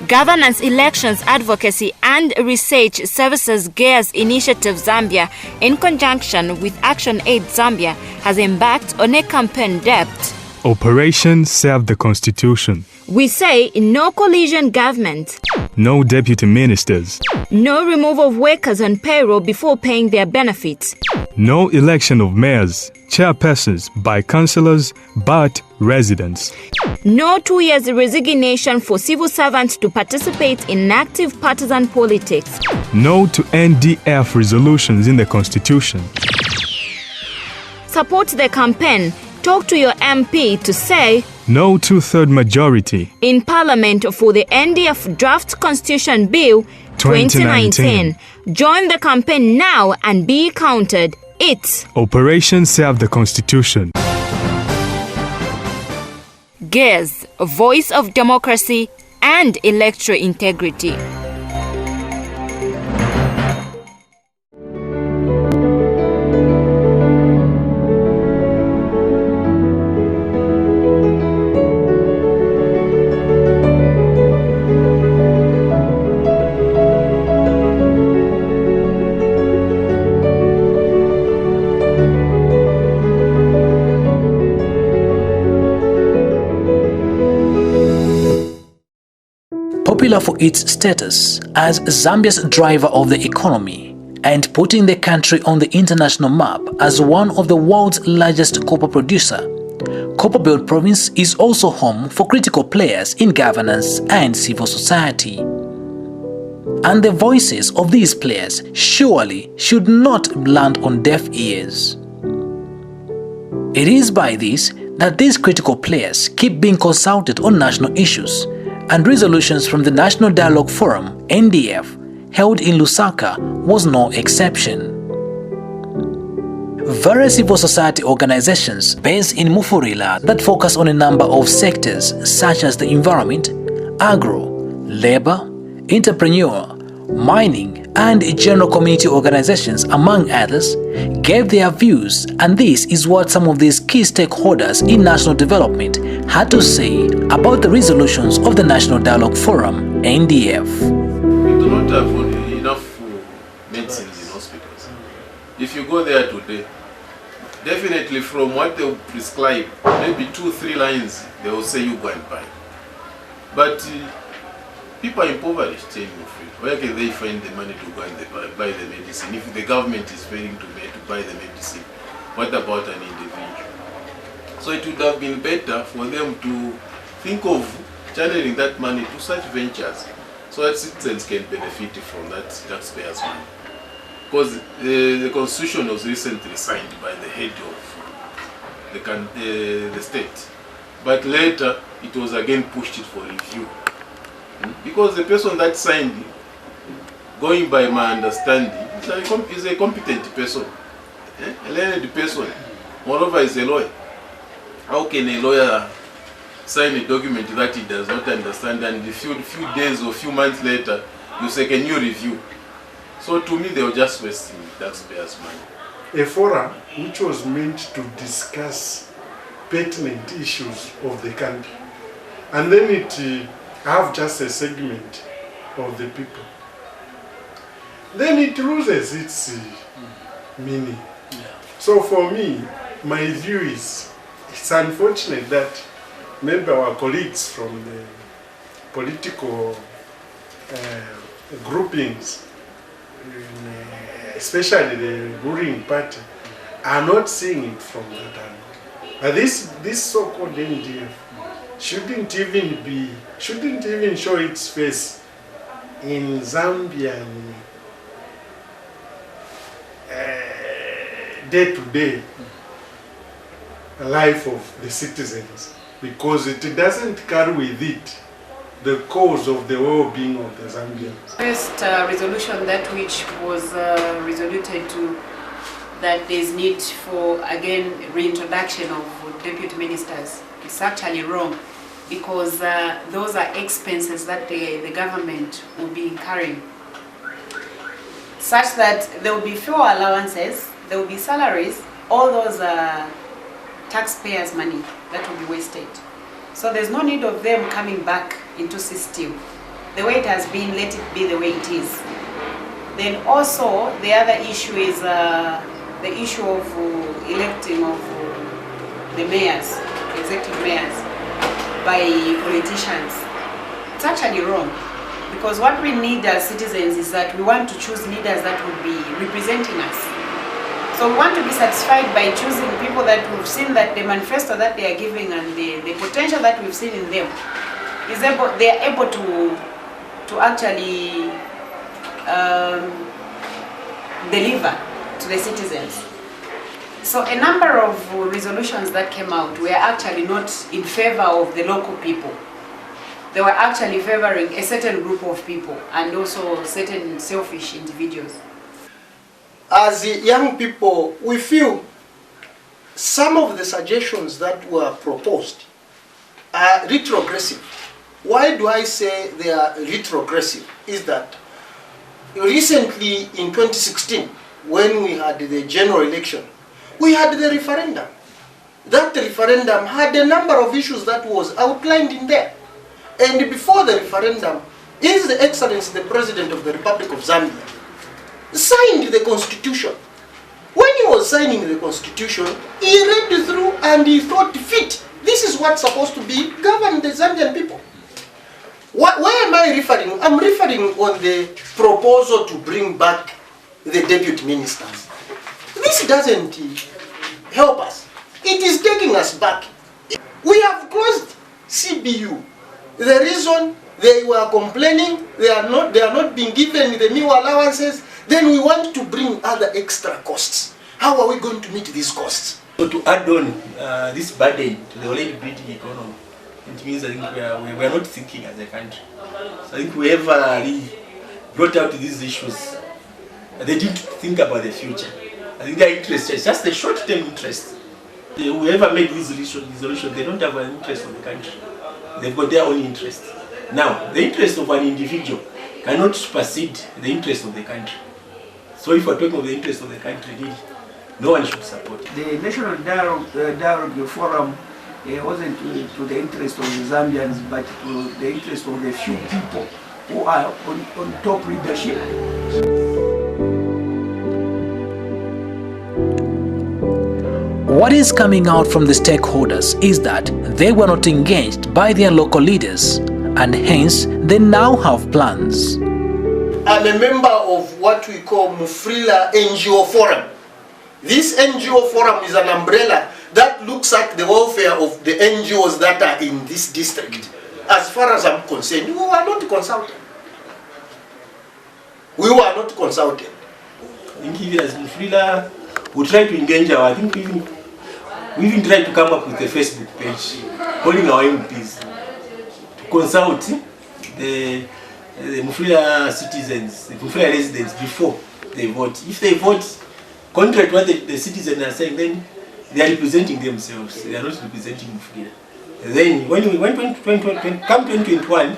Governance, Elections, Advocacy and Research Services GEARS Initiative Zambia, in conjunction with Action Aid Zambia, has embarked on a campaign dubbed Operation Serve the Constitution. We say no coalition government, No deputy ministers, no removal of workers on payroll before paying their benefits, no election of mayors, chairpersons by councillors, but residents. no 2 years resignation for civil servants to participate in active partisan politics, No to NDF resolutions in the Constitution. Support the campaign. Talk to your MP to say No 2/3 majority. in Parliament for the NDF Draft Constitution Bill 2019. Join the campaign now and be counted. It's Operation Serve the Constitution. GEARS, a voice of democracy and electoral integrity. Popular for its status as Zambia's driver of the economy and putting the country on the international map as one of the world's largest copper producer, Copperbelt province is also home for critical players in governance and civil society. And the voices of these players surely should not land on deaf ears. It is by this that these critical players keep being consulted on national issues, and resolutions from the National Dialogue Forum, NDF, held in Lusaka was no exception. Various civil society organizations based in Mufurila that focus on a number of sectors such as the environment, agro, labor, entrepreneur, mining, and general community organizations, among others, gave their views, and this is what some of these key stakeholders in national development had to say about the resolutions of the National Dialogue Forum, NDF. We do not have enough medicines in hospitals. If you go there today, definitely from what they will prescribe, maybe 2-3 lines, they will say you go and buy. But people are impoverished, telling you free. Where can they find the money to go and buy the medicine? If the government is failing to buy the medicine, what about an individual? So it would have been better for them to think of channeling that money to such ventures so that citizens can benefit from that taxpayers' money. Because the constitution was recently signed by the head of the state, but later it was again pushed for review. Because the person that signed, going by my understanding, is a competent person, a learned person, moreover is a lawyer. How can a lawyer sign a document that he does not understand, and a few days or few months later you say, can you review? So to me they were just wasting taxpayers' money. A forum which was meant to discuss pertinent issues of the country, and then it have just a segment of the people, then it loses its meaning. So for me, my view is, it's unfortunate that maybe our colleagues from the political groupings, especially the ruling party, are not seeing it from that angle. But this so-called NDF shouldn't even show its face in Zambian day-to-day life of the citizens, because it doesn't carry with it the cause of the well-being of the Zambians. First resolution, that which was resoluted to that there is need for again reintroduction of deputy ministers, it's actually wrong, because those are expenses that the government will be incurring, such that there will be fewer allowances, there will be salaries, all those taxpayers' money that will be wasted. So there's no need of them coming back into system the way it has been, let it be the way it is. Then also the other issue is the issue of electing of the mayors, executive mayors, by politicians. It's actually wrong, because what we need as citizens is that we want to choose leaders that will be representing us. So we want to be satisfied by choosing people that we've seen that the manifesto that they are giving and the potential that we've seen in them is they are able to actually deliver to the citizens. So a number of resolutions that came out were actually not in favor of the local people. They were actually favoring a certain group of people and also certain selfish individuals. As young people, we feel some of the suggestions that were proposed are retrogressive. Why do I say they are retrogressive? Is that recently in 2016, when we had the general election, we had the referendum. That referendum had a number of issues that was outlined in there. And before the referendum, His Excellency the President of the Republic of Zambia signed the Constitution. When he was signing the Constitution, he read through and he thought fit. This is what's supposed to be govern the Zambian people. Where am I referring? I'm referring on the proposal to bring back the deputy ministers. This doesn't help us. It is taking us back. We have closed CBU. The reason they were complaining, they are not being given the meal allowances. Then we want to bring other extra costs. How are we going to meet these costs? So to add on this burden to the already bleeding economy, it means I think we are not thinking as a country. So I think whoever really brought out these issues, they didn't think about the future. I think their interest is just the short-term interest. Whoever made this resolution, they don't have an interest of the country. They've got their own interest. Now, the interest of an individual cannot supersede the interest of the country. So if we're talking of the interest of the country, really, no one should support it. The National Dialogue Forum wasn't to the interest of the Zambians, but to the interest of the few people who are on top leadership. What is coming out from the stakeholders is that they were not engaged by their local leaders, and hence they now have plans. I'm a member of what we call Mufrila NGO Forum. This NGO Forum is an umbrella that looks at the welfare of the NGOs that are in this district. As far as I'm concerned, we were not consulted. We were not consulted. I think even as Mufrila, we try to engage I think we even tried to come up with a Facebook page, calling our MPs to consult the Mufrila citizens, the Mufrila residents before they vote. If they vote contrary to what the citizens are saying, then they are representing themselves. They are not representing Mufrila. Then when we went come 2021,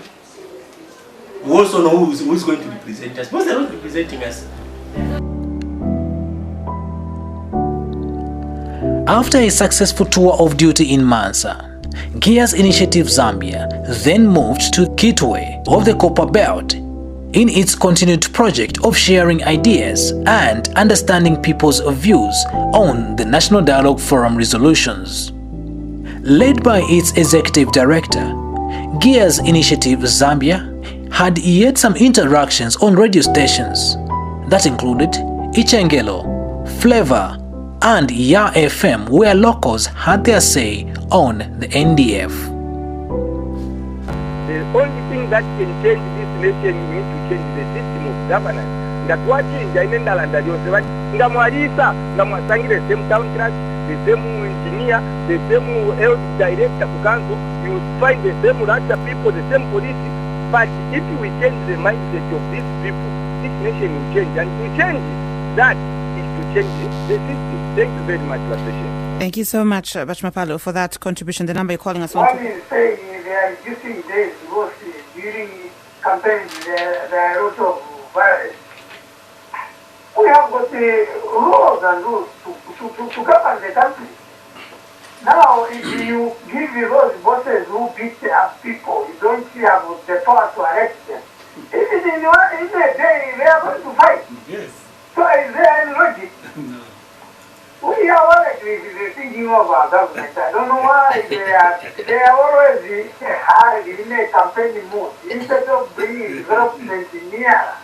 we also know who's going to represent us. Because they are not representing us. After a successful tour of duty in Mansa, Gears Initiative Zambia then moved to Kitwe of the Copperbelt in its continued project of sharing ideas and understanding people's views on the National Dialogue Forum resolutions. Led by its executive director, Gears Initiative Zambia had yet some interactions on radio stations that included Ichengelo, Flavor, and Ya FM, where locals had their say on the NDF. The only thing that can change this nation, we need to change the system of governance. That what in Jainendal Yoseva, Ngamwarisa, Ngamwasangire, the same town clerk, the same engineer, the same health director for council, you find the same Rasta people, the same police. But if we change the mindset of these people, this nation will change. And to change that is to change the system. Thank you very much for the session. Thank you so much, Bachmapalo, for that contribution. The number you're calling us on. What is saying they are using this because during campaigns there are a lot of violence. We have got the laws and rules to govern the country. Now, if you give those bosses who beat up people, you don't have the power to arrest them. in a day they are going to fight. Yes. So is there any logic? No. We are already thinking of our government. I don't know why they are always in a campaign mode instead of bringing development near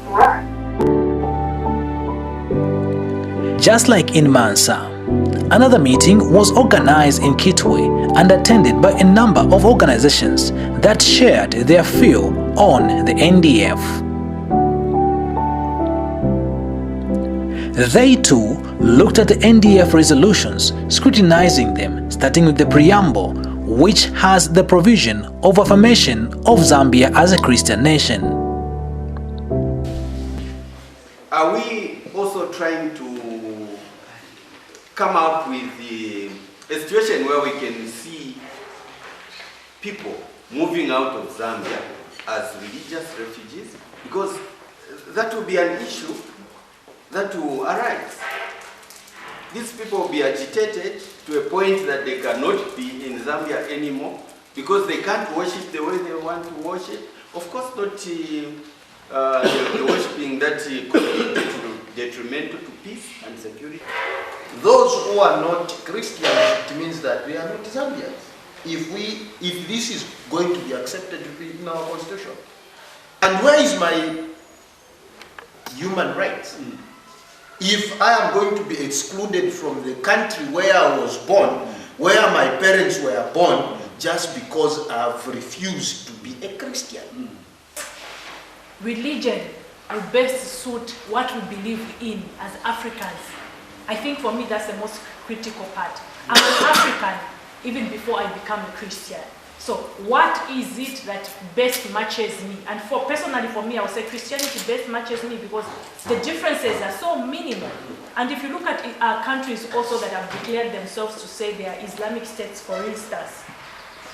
to us. Just like in Mansa, another meeting was organized in Kitwe and attended by a number of organizations that shared their view on the NDF. They too looked at the NDF resolutions, scrutinizing them, starting with the preamble, which has the provision of affirmation of Zambia as a Christian nation. Are we also trying to come up with a situation where we can see people moving out of Zambia as religious refugees? Because that will be an issue that will arise. These people will be agitated to a point that they cannot be in Zambia anymore because they can't worship the way they want to worship. Of course, not the worshiping that could be detrimental to peace and security. Those who are not Christians, it means that they are not Zambians. If this is going to be accepted in our constitution. And where is my human rights? If I am going to be excluded from the country where I was born, where my parents were born, just because I've refused to be a Christian. Religion will best suit what we believe in as Africans. I think for me that's the most critical part. I'm an African even before I become a Christian. So what is it that best matches me? And personally for me, I would say Christianity best matches me because the differences are so minimal. And if you look at countries also that have declared themselves to say they are Islamic states, for instance,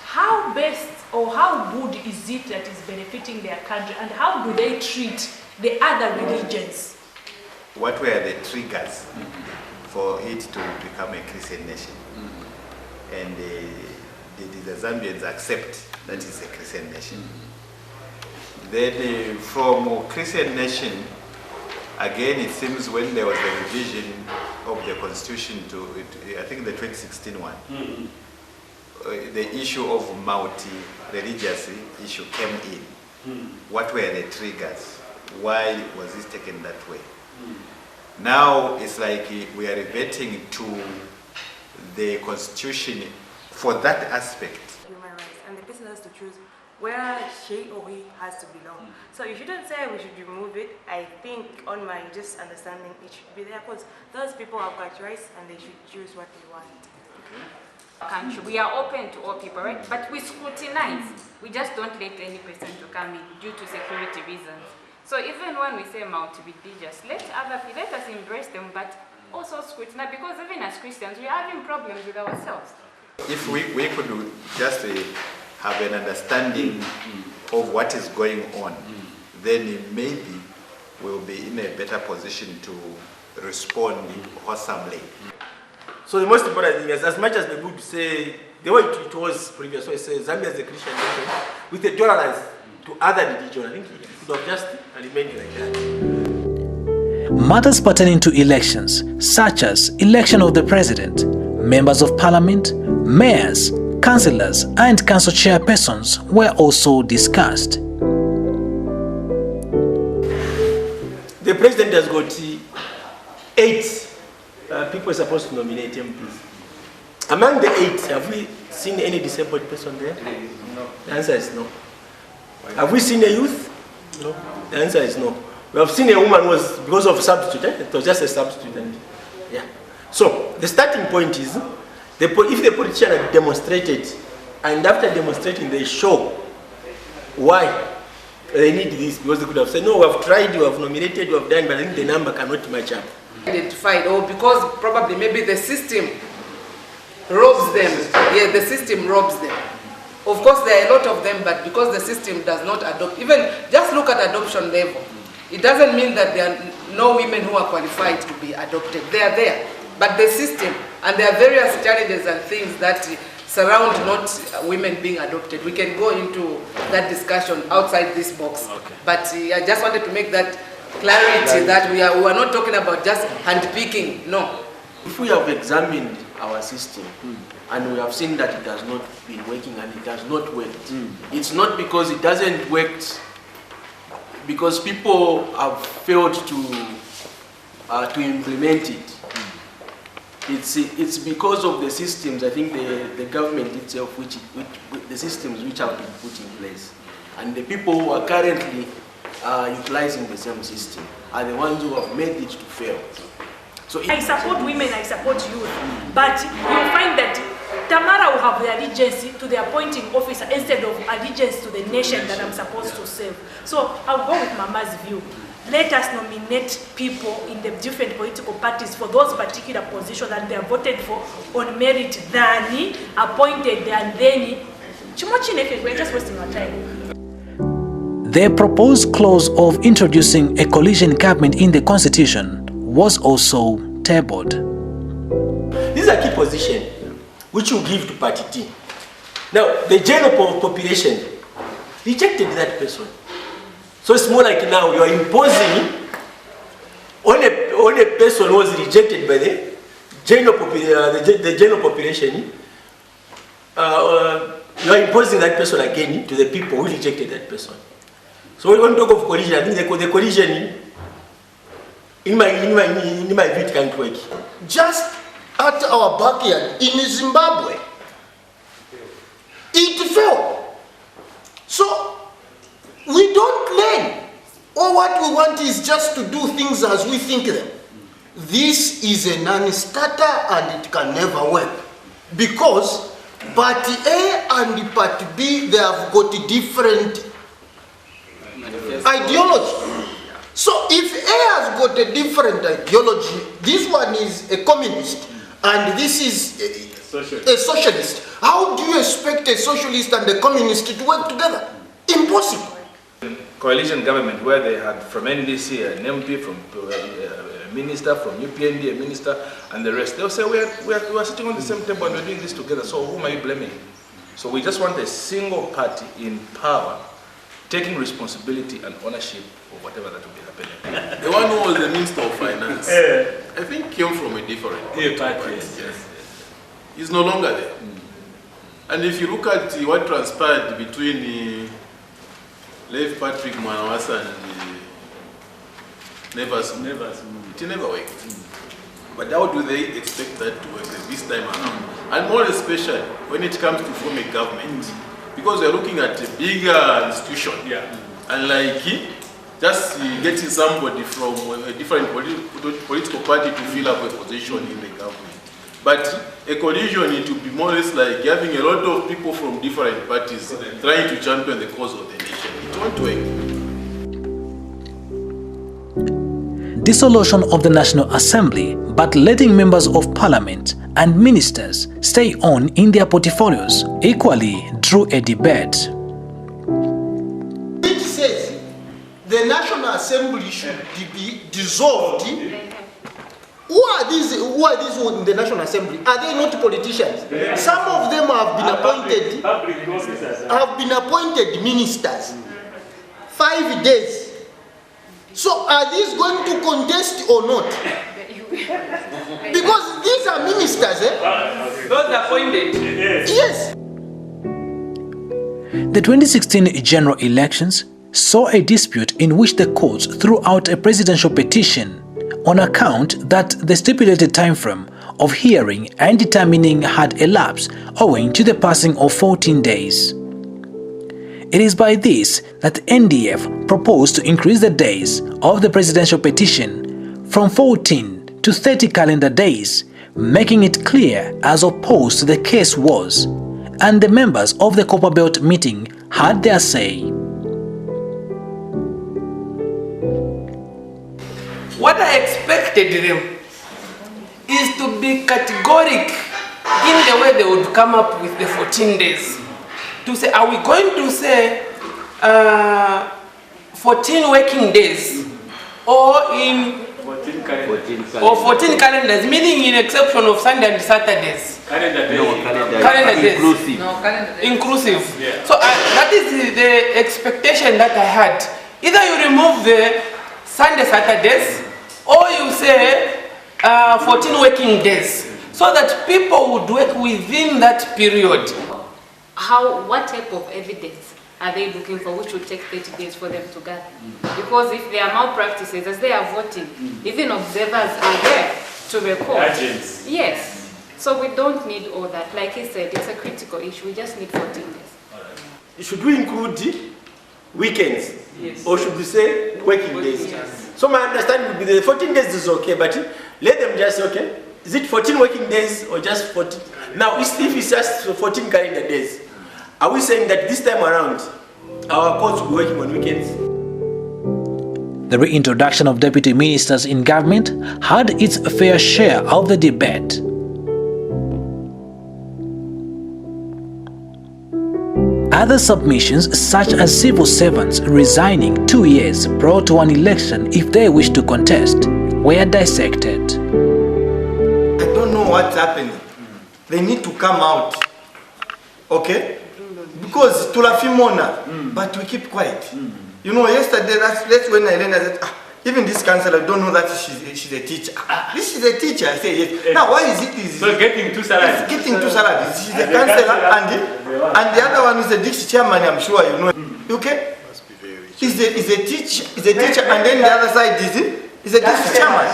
how best or how good is it that is benefiting their country, and how do they treat the other religions? What were the triggers for it to become a Christian nation? And the Zambians accept that it's a Christian nation. Then from Christian nation, again it seems when there was the revision of the constitution to, I think the 2016 one, the issue of multi-religious issue came in. What were the triggers? Why was this taken that way? Now it's like we are reverting to the constitution for that aspect. Human rights, and the person has to choose where she or he has to belong. So you shouldn't say we should remove it. I think on my just understanding it should be there because those people have got rights and they should choose what they want. Country. We are open to all people, right? But we scrutinize. We just don't let any person to come in due to security reasons. So even when we say multi-religious, let us embrace them, but also scrutinize, because even as Christians, we are having problems with ourselves. If we could just have an understanding of what is going on, then maybe we'll be in a better position to respond wholesomely. So the most important thing is, as much as we would say, the way it was previously, so Zambia is a Christian nation, with a tolerance to other religions, I think it could have just remained like that. Matters pertaining to elections, such as election of the president, members of parliament, mayors, councillors, and council chairpersons were also discussed. The president has got 8 people supposed to nominate MPs. Among the 8, have we seen any disabled person there? No. The answer is no. Have we seen a youth? No. The answer is no. We have seen a woman who was, because of substitute, it was just a substitute. Yeah. So the starting point is, if the politician had demonstrated, and after demonstrating they show why they need this, because they could have said, no, we have tried, we have nominated, we have done, but I think the number cannot match up. Identified, or because probably maybe the system robs them. Yeah, the system robs them. Of course, there are a lot of them, but because the system does not adopt, even just look at adoption level, it doesn't mean that there are no women who are qualified to be adopted. They are there, but the system, and there are various challenges and things that surround not women being adopted. We can go into that discussion outside this box. Okay. But I just wanted to make that clarity that we are not talking about just handpicking. No. If we have examined our system and we have seen that it has not been working and it has not worked, it's not because it doesn't work, because people have failed to implement it. It's because of the systems, I think the government itself, the systems which have been put in place. And the people who are currently utilizing the same system are the ones who have made it to fail. So I support women, I support youth, but you'll find that Tamara will have the allegiance to the appointing officer instead of allegiance to the nation that I'm supposed to serve. So I'll go with Mama's view. Let us nominate people in the different political parties for those particular positions that they are voted for on merit than appointed and then we're just wasting our time. The proposed clause of introducing a coalition government in the constitution was also tabled. This is a key position which you give to Party T. Now, the general population rejected that person. So it's more like now you are imposing on a person who was rejected by the general population. You are imposing that person again to the people who rejected that person. So when we talk of coalition, I think the coalition, in my view, it can't work. Just at our backyard in Zimbabwe, it fell. So we don't learn. All what we want is just to do things as we think them. This is a non-starter and it can never work. Because Party A and Party B, they have got a different ideology. So if A has got a different ideology, this one is a communist and this is a socialist. How do you expect a socialist and a communist to work together? Impossible. Coalition government where they had from NDC an MP, from a minister, from UPND a minister, and the rest. They'll say we are sitting on the same table and we're doing this together. So whom are you blaming? So we just want a single party in power, taking responsibility and ownership of whatever that will be happening. The one who was the Minister of Finance, I think came from a different party. Yes. He's no longer there. And if you look at what transpired between Lev Patrick Mwanawasa and Nevers, it never worked. But how do they expect that to work this time around? And more especially when it comes to form a government, because we're looking at a bigger institution. And like just getting somebody from a different political party to fill up a position in the government. But a coalition, it will be more or less like having a lot of people from different parties trying to champion the cause of the nation. It won't work. Dissolution of the National Assembly, but letting members of parliament and ministers stay on in their portfolios equally drew a debate. It says the National Assembly should be dissolved. Who are these in the National Assembly? Are they not politicians? Some of them have been appointed ministers. 5 days. So are these going to contest or not? Because these are ministers, Those appointed. Yes. The 2016 general elections saw a dispute in which the courts threw out a presidential petition on account that the stipulated time frame of hearing and determining had elapsed owing to the passing of 14 days. It is by this that NDF proposed to increase the days of the presidential petition from 14 to 30 calendar days, making it clear as opposed to the case was, and the members of the Copperbelt meeting had their say. What I expected them is to be categoric in the way they would come up with the 14 days. To say, are we going to say 14 working days or in 14 calendars. Or 14 calendars, meaning in exception of Sunday and Saturdays. Calendar days. No, Calendar days. Inclusive. No, calendar days. Inclusive. Yeah. So that is the expectation that I had. Either you remove the Sunday, Saturdays, or you say 14 working days, so that people would work within that period. What type of evidence are they looking for which will take 30 days for them to gather? Because if there are malpractices, as they are voting, even observers are there to record. Agents. Yes. So we don't need all that. Like he said, it's a critical issue. We just need 14 days. Should we include weekends? Yes. Or should we say working days? Yes. So my understanding would be the 14 days is okay, but let them just say, okay, is it 14 working days or just 14? Now, if it's just 14 calendar days, are we saying that this time around, our courts will be working on weekends? The reintroduction of deputy ministers in government had its fair share of the debate. Other submissions, such as civil servants resigning 2 years prior to an election if they wish to contest, were dissected. I don't know what's happening. They need to come out, okay? Because tulafimona, but we keep quiet. You know, yesterday, that's when I learned that even this councillor, I don't know that she's a teacher. This is a teacher, I say yes. Now, why is it? So getting two salaries. Getting two salaries. She's a councillor and the other one is a district chairman, I'm sure you know. Okay? Is a teacher and then the other side is a district chairman.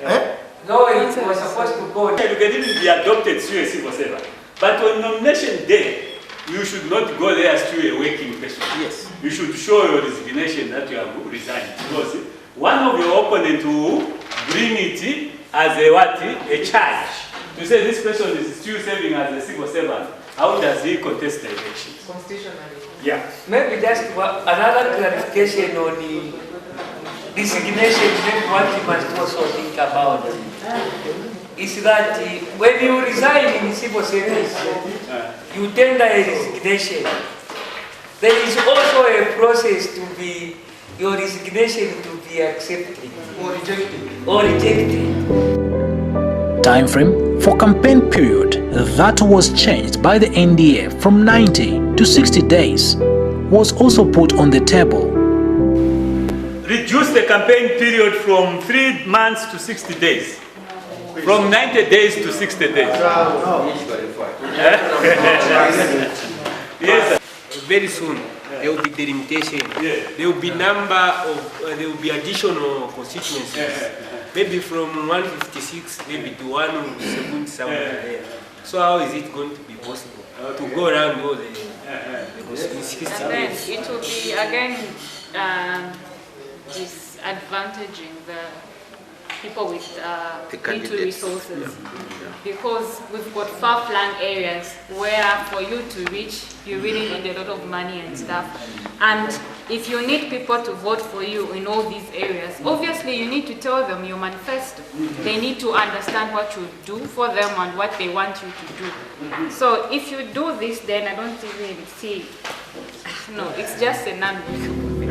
Eh? No, it was supposed to go. You can even be adopted through a civil servant. But on nomination day, you should not go there as to a working person. Yes. You should show your resignation that you have resigned. Because one of your opponents will bring it as a charge. To say this person is still serving as a civil servant. How does he contest the election? Constitutionally. Yeah. Maybe just another clarification on the resignation, maybe what you must also think about is that when you resign in civil service, you tender a resignation. There is also a process to be, your resignation to be accepted. Or rejected. Time frame for campaign period that was changed by the NDF from 90 to 60 days was also put on the table. Reduce the campaign period from 3 months to 60 days. From 90 days to 60 days. Yes. Very soon there will be delimitation. There will be there will be additional constituencies. Maybe from 156 maybe to 170 somewhere there. So how is it going to be possible to go around all the constituencies? And then it will be again disadvantaging the people with little resources, because we've got far-flung areas where for you to reach you really need a lot of money and stuff, and if you need people to vote for you in all these areas, obviously you need to tell them your manifesto. They need to understand what you do for them and what they want you to do. So if you do this, then I don't even see, no, it's just a non-workable thing.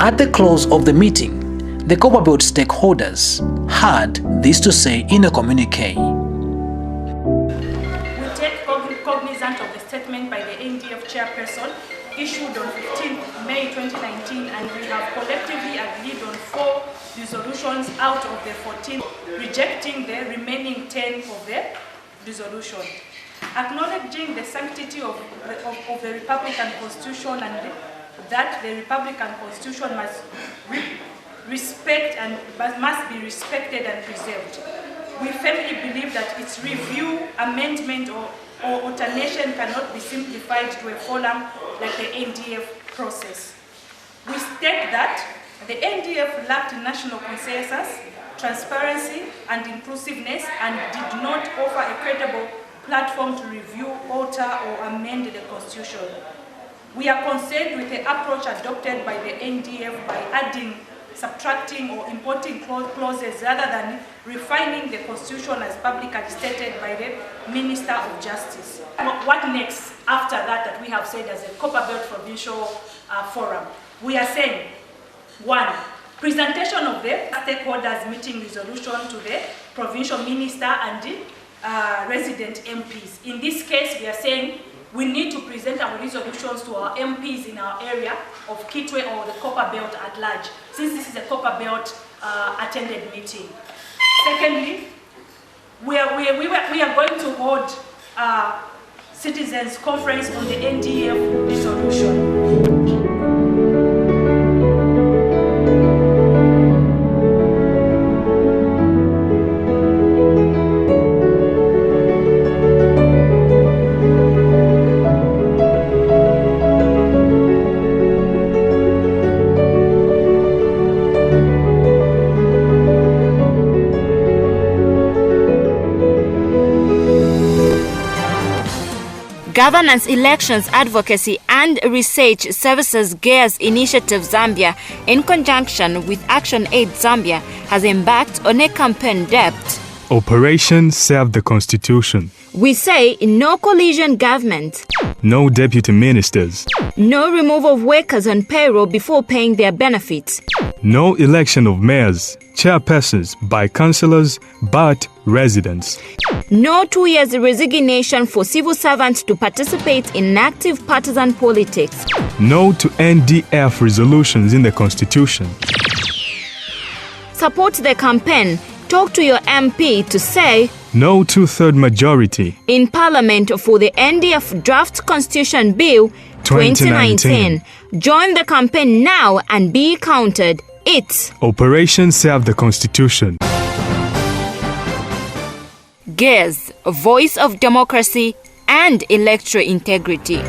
At the close of the meeting, the Copperbelt stakeholders had this to say in a communique. We take cognizance of the statement by the NDF chairperson issued on 15 May 2019, and we have collectively agreed on 4 resolutions out of the 14, rejecting the remaining 10 of the resolution. Acknowledging the sanctity of the Republican Constitution and that the Republican Constitution must respect and must be respected and preserved. We firmly believe that its review, amendment, or alternation cannot be simplified to a forum like the NDF process. We state that the NDF lacked national consensus, transparency, and inclusiveness, and did not offer a credible platform to review, alter, or amend the Constitution. We are concerned with the approach adopted by the NDF by adding, subtracting, or importing clauses rather than refining the Constitution as publicly stated by the Minister of Justice. What next after that we have said as a Copperbelt Provincial Forum? We are saying, 1, presentation of the stakeholders meeting resolution to the provincial minister and the resident MPs. In this case, we are saying we need to present our resolutions to our MPs in our area of Kitwe or the Copperbelt at large, since this is a Copperbelt attended meeting. Secondly, we are going to hold a citizens conference on the NDF resolution. Governance, Elections, Advocacy and Research Services GEARS Initiative Zambia, in conjunction with Action Aid Zambia, has embarked on a campaign dubbed Operation Serve the Constitution. We say no collision government, No deputy ministers, no removal of workers on payroll before paying their benefits, no election of mayors, chairpersons by councillors, but residents. No 2 years resignation for civil servants to participate in active partisan politics. No to NDF resolutions in the Constitution. Support the campaign. Talk to your MP to say No 2/3 majority in Parliament for the NDF Draft Constitution Bill 2019. Join the campaign now and be counted. It's Operation Serve the Constitution. GEARS, Voice of Democracy and Electoral Integrity.